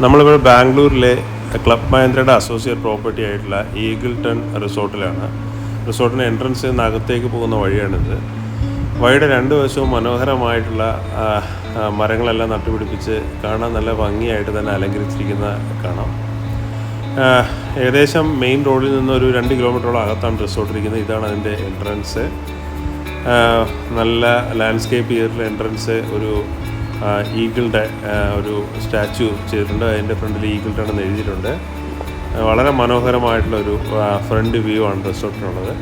നമ്മളിവിടെ ബാംഗ്ലൂരിലെ club മഹീന്ദ്രയുടെ associate property ആയിട്ടുള്ള ഈഗിൾട്ടൺ റിസോർട്ടിലാണ്. റിസോർട്ടിന് എൻട്രൻസ് നിന്ന് അകത്തേക്ക് പോകുന്ന വഴിയാണിത്. വഴിയുടെ രണ്ട് വശവും മനോഹരമായിട്ടുള്ള മരങ്ങളെല്ലാം നട്ടുപിടിപ്പിച്ച് കാണാൻ നല്ല ഭംഗിയായിട്ട് തന്നെ അലങ്കരിച്ചിരിക്കുന്ന കാണാം. ഏകദേശം മെയിൻ റോഡിൽ നിന്ന് ഒരു 2 കിലോമീറ്ററോളം അകത്താണ് റിസോർട്ടിരിക്കുന്നത്. ഇതാണ് അതിൻ്റെ എൻട്രൻസ്. നല്ല ലാൻഡ്സ്കേപ്പ് ചെയ്തിട്ടുള്ള എൻട്രൻസ്. ഒരു ഈഗിളുടെ ഒരു സ്റ്റാച്ചു ചെയ്തിട്ടുണ്ട്. അതിൻ്റെ ഫ്രണ്ടിൽ ഈഗിൾട്ടൺ എന്ന് എഴുതിയിട്ടുണ്ട്. വളരെ മനോഹരമായിട്ടുള്ളൊരു ഫ്രണ്ട് വ്യൂ ആണ് റിസോർട്ടിനുള്ളത്.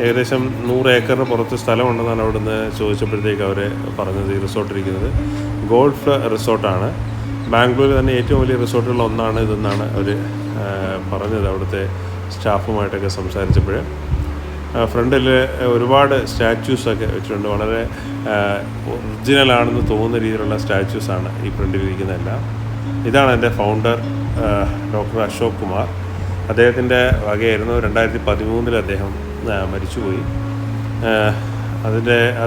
ഏകദേശം 100 ഏക്കറിന് പുറത്ത് സ്ഥലമുണ്ടെന്നാണ് അവിടുന്ന് ചോദിച്ചപ്പോഴത്തേക്ക് അവർ പറഞ്ഞത്. ഈ റിസോർട്ടിരിക്കുന്നത് ഗോൾഫ് റിസോർട്ടാണ്. ബാംഗ്ലൂരിൽ തന്നെ ഏറ്റവും വലിയ റിസോർട്ടുകളിൽ ഒന്നാണ് ഇതെന്നാണ് അവർ പറഞ്ഞത് അവിടുത്തെ സ്റ്റാഫുമായിട്ടൊക്കെ സംസാരിച്ചപ്പോൾ. ഫ്രണ്ടിൽ ഒരുപാട് സ്റ്റാച്യൂസൊക്കെ വെച്ചിട്ടുണ്ട്. വളരെ ഒറിജിനലാണെന്ന് തോന്നുന്ന രീതിയിലുള്ള സ്റ്റാച്യൂസാണ് ഈ ഫ്രണ്ടിലിരിക്കുന്നതെല്ലാം. ഇതാണ് എൻ്റെ ഫൗണ്ടർ ഡോക്ടർ അശോക് കുമാർ. അദ്ദേഹത്തിൻ്റെ വകയായിരുന്നു. 2013 അദ്ദേഹം മരിച്ചുപോയി.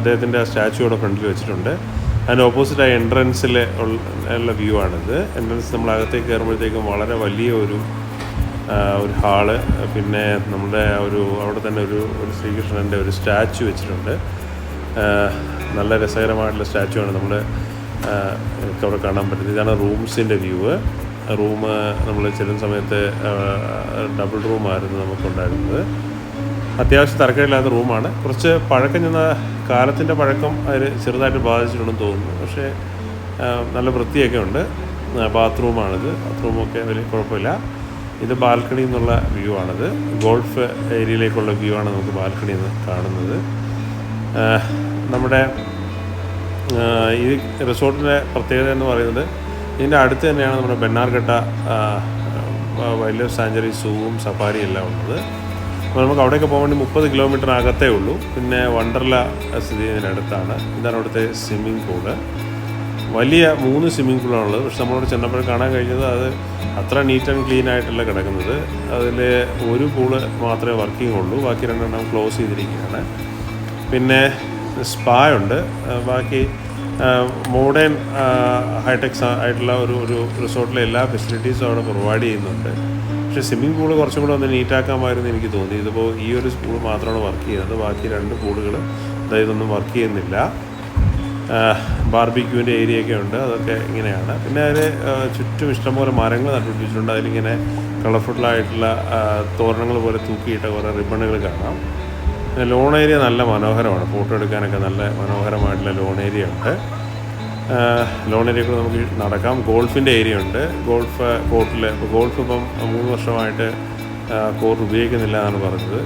അദ്ദേഹത്തിൻ്റെ സ്റ്റാച്യൂടെ ഫ്രണ്ടിൽ വെച്ചിട്ടുണ്ട്. അതിൻ്റെ ഓപ്പോസിറ്റായി എൻട്രൻസിൽ ഉള്ള വ്യൂ ആണിത്. എൻട്രൻസ് നമ്മൾ അകത്തേക്ക് കയറുമ്പോഴത്തേക്കും വളരെ വലിയ ഒരു ഹാള്, പിന്നെ നമ്മുടെ അവിടെ തന്നെ ഒരു ശ്രീകൃഷ്ണൻ്റെ ഒരു സ്റ്റാച്ചു വെച്ചിട്ടുണ്ട്. നല്ല രസകരമായിട്ടുള്ള സ്റ്റാച്ചു ആണ് നമ്മൾ അവിടെ കാണാൻ പറ്റുന്നത്. ഇതാണ് റൂംസിൻ്റെ വ്യൂ. റൂം നമ്മൾ ചെല്ലുന്ന സമയത്ത് ഡബിൾ റൂമായിരുന്നു നമുക്കുണ്ടായിരുന്നത്. അത്യാവശ്യം തരക്കേടില്ലാത്ത റൂമാണ്. കുറച്ച് പഴക്കം ചെന്ന കാലത്തിൻ്റെ പഴക്കം അതിൽ ചെറുതായിട്ട് ബാധിച്ചിട്ടുണ്ടെന്ന് തോന്നുന്നു. പക്ഷേ നല്ല വൃത്തിയൊക്കെ ഉണ്ട്. ബാത്റൂമാണിത്. ബാത്റൂമൊക്കെ വലിയ കുഴപ്പമില്ല. ഇത് ബാൽക്കണിയിൽ നിന്നുള്ള വ്യൂ ആണിത്. ഗോൾഫ് ഏരിയയിലേക്കുള്ള വ്യൂ ആണ് നമുക്ക് ബാൽക്കണിയിൽ നിന്ന് കാണുന്നത്. നമ്മുടെ ഈ റിസോർട്ടിൻ്റെ പ്രത്യേകത എന്ന് പറയുന്നത് ഇതിൻ്റെ അടുത്ത് തന്നെയാണ് നമ്മുടെ ബെന്നാർഘട്ട വൈൽഡ് ലൈഫ് സാഞ്ചുറി, സൂവും സഫാരിയും എല്ലാം ഉള്ളത്. അപ്പോൾ നമുക്ക് അവിടെയൊക്കെ പോകാൻ വേണ്ടി 30 കിലോമീറ്റർ അകത്തേ ഉള്ളൂ. പിന്നെ വണ്ടർല സ്ഥിതി ചെയ്യുന്നതിനടുത്താണ്. ഇതാണ് അവിടുത്തെ സ്വിമ്മിംഗ് പൂള്. വലിയ 3 സ്വിമ്മിംഗ് പൂളാണുള്ളത്. പക്ഷെ നമ്മളോട് ചെന്നപ്പോൾ കാണാൻ കഴിഞ്ഞത് അത് അത്ര നീറ്റ് ആൻഡ് ക്ലീൻ ആയിട്ടല്ല കിടക്കുന്നത്. അതിൽ ഒരു പൂള് മാത്രമേ വർക്കിംഗ് ഉള്ളൂ. ബാക്കി 2 ക്ലോസ് ചെയ്തിരിക്കുകയാണ്. പിന്നെ സ്പാ ഉണ്ട്. ബാക്കി മോഡേൺ ഹൈടെക്സ് ആയിട്ടുള്ള ഒരു റിസോർട്ടിലെ എല്ലാ ഫെസിലിറ്റീസും അവിടെ പ്രൊവൈഡ് ചെയ്യുന്നുണ്ട്. പക്ഷേ സ്വിമ്മിംഗ് പൂള് കുറച്ചും കൂടെ ഒന്ന് നീറ്റാക്കാമായിരുന്നു എനിക്ക് തോന്നി. ഇതിപ്പോൾ ഈ ഒരു പൂള് മാത്രമാണ് വർക്ക് ചെയ്യുന്നത്. ബാക്കി 2 പൂളുകൾ ഇതൊന്നും വർക്ക് ചെയ്യുന്നില്ല. ബാർബിക്യൂവിൻ്റെ ഏരിയയൊക്കെ ഉണ്ട്. അതൊക്കെ ഇങ്ങനെയാണ്. പിന്നെ അതിൽ ചുറ്റും ഇഷ്ടംപോലെ മരങ്ങൾ നട്ടുപിടിപ്പിച്ചിട്ടുണ്ട്. അതിലിങ്ങനെ കളർഫുള്ളായിട്ടുള്ള തോരണങ്ങൾ പോലെ തൂക്കിയിട്ട കുറേ റിബണുകൾ കാണാം. ലോൺ ഏരിയ നല്ല മനോഹരമാണ്. ഫോട്ടോ എടുക്കാനൊക്കെ നല്ല മനോഹരമായിട്ടുള്ള ലോൺ ഏരിയ ഉണ്ട്. ലോൺ ഏരിയ കൂടെ നമുക്ക് നടക്കാം. ഗോൾഫിൻ്റെ ഏരിയ ഉണ്ട്. ഗോൾഫ് കോർട്ടിൽ ഗോൾഫ് ഇപ്പം 3 വർഷമായിട്ട് കോർട്ട് ഉപയോഗിക്കുന്നില്ല എന്നാണ് പറഞ്ഞത്.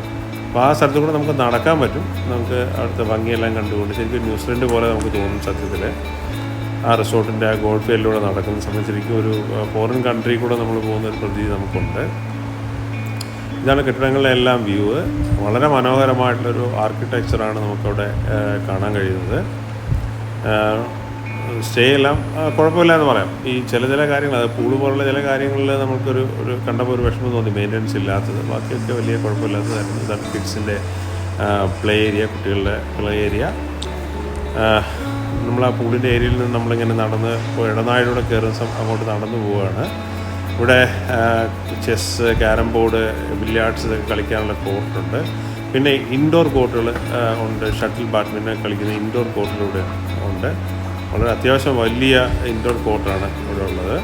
അപ്പോൾ ആ സ്ഥലത്ത് കൂടെ നമുക്ക് നടക്കാൻ പറ്റും. നമുക്ക് അവിടുത്തെ ഭംഗിയെല്ലാം കണ്ടുകൊണ്ട് ശരിക്കും ന്യൂസിലൻഡ് പോലെ നമുക്ക് തോന്നും സത്യത്തിൽ. ആ റിസോർട്ടിൻ്റെ ആ ഗോൾഫ് ഫീൽഡിലൂടെ നടക്കുന്ന സമയത്ത് ശരിക്കും ഒരു ഫോറിൻ കൺട്രി കൂടെ നമ്മൾ പോകുന്ന ഒരു പ്രതീതി നമുക്കുണ്ട്. ഇതാണ് കെട്ടിടങ്ങളുടെ എല്ലാം വ്യൂ. വളരെ മനോഹരമായിട്ടുള്ളൊരു ആർക്കിടെക്ചറാണ് നമുക്കവിടെ കാണാൻ കഴിയുന്നത്. സ്റ്റേ എല്ലാം കുഴപ്പമില്ല എന്ന് പറയാം. ഈ ചില കാര്യങ്ങൾ, അത് പൂള് പോലുള്ള ചില കാര്യങ്ങളിൽ നമുക്കൊരു കണ്ടപ്പോൾ ഒരു വിഷമം തോന്നി, മെയിൻ്റനൻസ് ഇല്ലാത്തത്. ബാക്കിയൊക്കെ വലിയ കുഴപ്പമില്ലാത്തതായിരുന്നു. ഇതാണ് കിഡ്സിൻ്റെ പ്ലേ ഏരിയ, കുട്ടികളുടെ പ്ലേ ഏരിയ. നമ്മൾ ആ പൂളിൻ്റെ ഏരിയയിൽ നിന്ന് നമ്മളിങ്ങനെ നടന്ന് ഇടനാഴിലൂടെ കയറുന്ന അങ്ങോട്ട് നടന്നു പോവുകയാണ്. ഇവിടെ ചെസ്സ്, ക്യാരം ബോർഡ്, ബില്യാർഡ്സ് ഇതൊക്കെ കളിക്കാനുള്ള കോർട്ടുണ്ട്. പിന്നെ ഇൻഡോർ കോർട്ടുകൾ ഉണ്ട്. ഷട്ടിൽ ബാഡ്മിൻ്റൺ കളിക്കുന്ന ഇൻഡോർ കോർട്ടിലൂടെ ഉണ്ട്. വളരെ അത്യാവശ്യം വലിയ ഇൻഡോർ കോർട്ടാണ് ഇവിടെ ഉള്ളത്.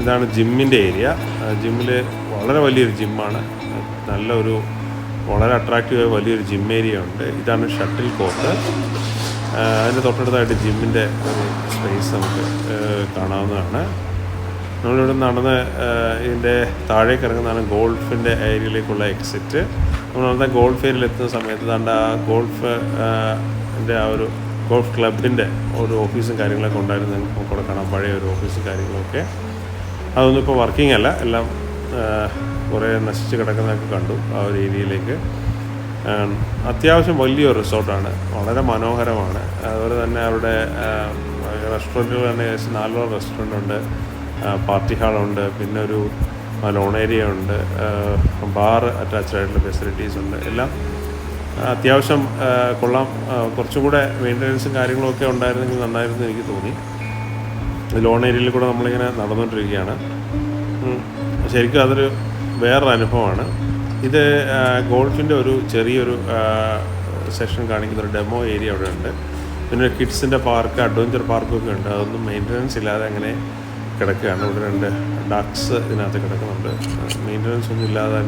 ഇതാണ് ജിമ്മിൻ്റെ ഏരിയ. ജിമ്മിൽ വളരെ വലിയൊരു ജിമ്മാണ്. വളരെ അട്രാക്റ്റീവായ വലിയൊരു ജിം ഏരിയ ഉണ്ട്. ഇതാണ് ഷട്ടിൽ കോർട്ട്. അതിൻ്റെ തൊട്ടടുത്തായിട്ട് ജിമ്മിൻ്റെ ഒരു സ്പേസ് നമുക്ക് കാണാവുന്നതാണ്. നമ്മളിവിടെ നടന്ന് ഇതിൻ്റെ താഴേക്ക് ഇറങ്ങുന്നതാണ് ഗോൾഫിൻ്റെ ഏരിയയിലേക്കുള്ള എക്സിറ്റ്. നമ്മൾ ഗോൾഫ് ഏരിയയിൽ എത്തുന്ന സമയത്ത് ദാണ്ട് ആ ഗോൾഫിൻ്റെ ആ ഒരു ഗോൾഫ് ക്ലബിൻ്റെ ഒരു ഓഫീസും കാര്യങ്ങളൊക്കെ ഉണ്ടായിരുന്നു. നമുക്കവിടെ കാണാം പഴയ ഒരു ഓഫീസും കാര്യങ്ങളൊക്കെ. അതൊന്നും ഇപ്പോൾ വർക്കിംഗ് അല്ല. എല്ലാം കുറേ നശിച്ച് കിടക്കുന്നതൊക്കെ കണ്ടു ആ ഒരു ഏരിയയിലേക്ക്. അത്യാവശ്യം വലിയൊരു റിസോർട്ടാണ്. വളരെ മനോഹരമാണ്. അതുപോലെ തന്നെ അവിടെ റെസ്റ്റോറൻറ്റുകൾ തന്നെ ഏകദേശം 4 റെസ്റ്റോറൻ്റ് ഉണ്ട്. പാർട്ടി ഹാളുണ്ട്. പിന്നെ ഒരു ലോൺ ഏരിയ ഉണ്ട്. ബാർ അറ്റാച്ച്ഡ് ആയിട്ടുള്ള ഫെസിലിറ്റീസ് ഉണ്ട്. എല്ലാം അത്യാവശ്യം കൊള്ളാം. കുറച്ചും കൂടെ മെയിൻ്റനൻസും കാര്യങ്ങളൊക്കെ ഉണ്ടായിരുന്നെങ്കിൽ നന്നായിരുന്നു എനിക്ക് തോന്നി. ലോൺ ഏരിയയിൽ കൂടെ നമ്മളിങ്ങനെ നടന്നുകൊണ്ടിരിക്കുകയാണ്. ശരിക്കും അതൊരു വേറൊരു അനുഭവമാണ്. ഇത് ഗോൾഫിൻ്റെ ഒരു ചെറിയൊരു സെഷൻ കാണിക്കുന്ന ഒരു ഡെമോ ഏരിയ അവിടെ ഉണ്ട്. പിന്നെ കിഡ്സിൻ്റെ പാർക്ക്, അഡ്വഞ്ചർ പാർക്കൊക്കെ ഉണ്ട്. അതൊന്നും മെയിൻ്റനൻസ് ഇല്ലാതെ അങ്ങനെ കിടക്കുകയാണ്. ഇവിടെ 2 ഡക്സ് ഇതിനകത്ത് കിടക്കുന്നുണ്ട്. മെയിൻ്റനൻസ് ഒന്നും ഇല്ലാതെ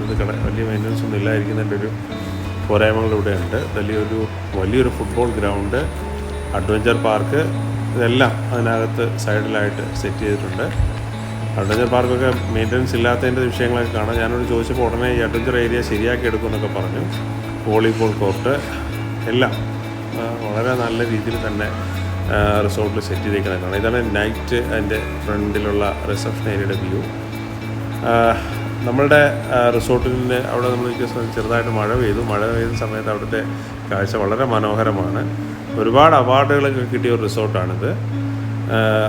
വലിയ മെയിൻ്റനൻസ് ഒന്നും ഇല്ലാതിരിക്കുന്നതിൻ്റെ ഒരു പോരായ്മകൾ ഇവിടെ ഉണ്ട്. വലിയൊരു ഫുട്ബോൾ ഗ്രൗണ്ട്, അഡ്വഞ്ചർ പാർക്ക്, ഇതെല്ലാം അതിനകത്ത് സൈഡിലായിട്ട് സെറ്റ് ചെയ്തിട്ടുണ്ട്. അഡ്വഞ്ചർ പാർക്കൊക്കെ മെയിൻ്റനൻസ് ഇല്ലാത്തതിൻ്റെ വിഷയങ്ങളൊക്കെ കാണാം. ഞാനോട് ചോദിച്ചപ്പോൾ ഉടനെ ഈ അഡ്വഞ്ചർ ഏരിയ ശരിയാക്കി എടുക്കുമെന്നൊക്കെ പറഞ്ഞു. വോളിബോൾ കോർട്ട് എല്ലാം വളരെ നല്ല രീതിയിൽ തന്നെ റിസോർട്ടിൽ സെറ്റ് ചെയ്തേക്കുന്നതാണ്. ഇതാണ് നൈറ്റ് അതിൻ്റെ ഫ്രണ്ടിലുള്ള റിസപ്ഷൻ ഏരിയയുടെ വ്യൂ. നമ്മളുടെ റിസോർട്ടിൻ്റെ അവിടെ നമ്മൾ ചെറുതായിട്ട് മഴ പെയ്ത സമയത്ത് അവിടുത്തെ കാഴ്ച വളരെ മനോഹരമാണ്. ഒരുപാട് അവാർഡുകളൊക്കെ കിട്ടിയ ഒരു റിസോർട്ടാണിത്.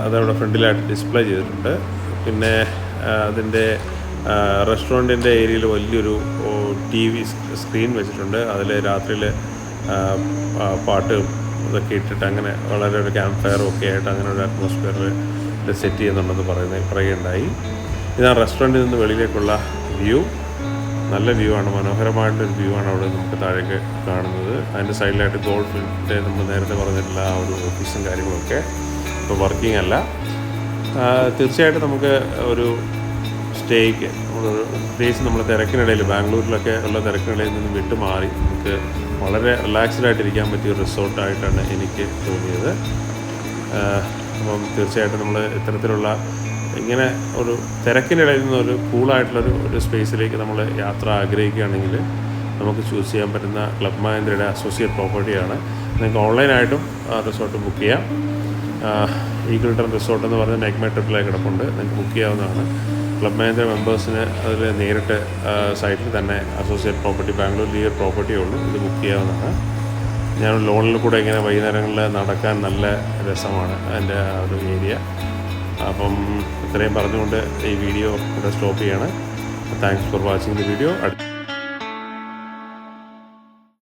അതവിടെ ഫ്രണ്ടിലായിട്ട് ഡിസ്പ്ലേ ചെയ്തിട്ടുണ്ട്. പിന്നെ അതിൻ്റെ റെസ്റ്റോറൻറ്റിൻ്റെ ഏരിയയിൽ വലിയൊരു TV സ്ക്രീൻ വെച്ചിട്ടുണ്ട്. അതിൽ രാത്രിയിൽ പാട്ട് ഇതൊക്കെ ഇട്ടിട്ട് അങ്ങനെ വളരെ ഒരു ക്യാമ്പ് ഫയറും ഒക്കെ ആയിട്ട് അങ്ങനെ ഒരു അറ്റ്മോസ്ഫിയറിൽ സെറ്റ് ചെയ്യുന്നുണ്ടെന്ന് പറയുകയുണ്ടായി. ഇതാണ് റെസ്റ്റോറൻറ്റിൽ നിന്ന് വെളിയിലേക്കുള്ള വ്യൂ. നല്ല വ്യൂ ആണ്, മനോഹരമായിട്ടൊരു വ്യൂ ആണ് അവിടെ നമുക്ക് താഴേക്ക് കാണുന്നത്. അതിൻ്റെ സൈഡിലായിട്ട് ഗോൾഫിൻ്റെ നമ്മൾ നേരത്തെ പറഞ്ഞിട്ടുള്ള ആ ഒരു ഓഫീസും കാര്യങ്ങളൊക്കെ ഇപ്പോൾ വർക്കിംഗ് അല്ല. തീർച്ചയായിട്ടും നമുക്ക് ഒരു സ്റ്റേക്ക് പ്രത്യേകിച്ച് നമ്മൾ തിരക്കിനിടയിൽ ബാംഗ്ലൂരിലൊക്കെ ഉള്ള തിരക്കിനിടയിൽ നിന്ന് വിട്ടു മാറി നമുക്ക് വളരെ റിലാക്സ്ഡായിട്ടിരിക്കാൻ പറ്റിയ ഒരു റിസോർട്ടായിട്ടാണ് എനിക്ക് തോന്നിയത്. അപ്പം തീർച്ചയായിട്ടും നമ്മൾ ഇത്തരത്തിലുള്ള ഇങ്ങനെ ഒരു തിരക്കിനിടയിൽ നിന്നൊരു കൂളായിട്ടുള്ളൊരു സ്പേസിലേക്ക് നമ്മൾ യാത്ര ആഗ്രഹിക്കുകയാണെങ്കിൽ നമുക്ക് ചൂസ് ചെയ്യാൻ പറ്റുന്ന ക്ലബ് മഹീന്ദ്രയുടെ അസോസിയേറ്റ് പ്രോപ്പർട്ടിയാണ്. നിങ്ങൾക്ക് ഓൺലൈനായിട്ടും റിസോർട്ട് ബുക്ക് ചെയ്യാം. ഈഗിൾട്ടൺ റിസോർട്ട് എന്ന് പറഞ്ഞ നെഗ്മ ട്രിപ്പിലേക്ക് കിടപ്പുണ്ട്. നിങ്ങൾക്ക് ബുക്ക് ചെയ്യാവുന്നതാണ്. ക്ലബ് മഹീന്ദ്ര മെമ്പേഴ്സിന് അതിൽ നേരിട്ട് സൈറ്റിൽ തന്നെ അസോസിയേറ്റ് പ്രോപ്പർട്ടി ബാംഗ്ലൂരിൽ ഈ ഒരു പ്രോപ്പർട്ടിയേ ഉള്ളൂ. ഇത് ബുക്ക് ചെയ്യാവുന്നതാണ്. ഞാൻ ലോണിൽ കൂടെ ഇങ്ങനെ വൈകുന്നേരങ്ങളിൽ നടക്കാൻ നല്ല രസമാണ് അതിൻ്റെ ഒരു ഏരിയ. അപ്പം ഇത്രയും പറഞ്ഞുകൊണ്ട് ഈ വീഡിയോ ഇവിടെ സ്റ്റോപ്പ് ചെയ്യാണ്. Thanks for watching the video.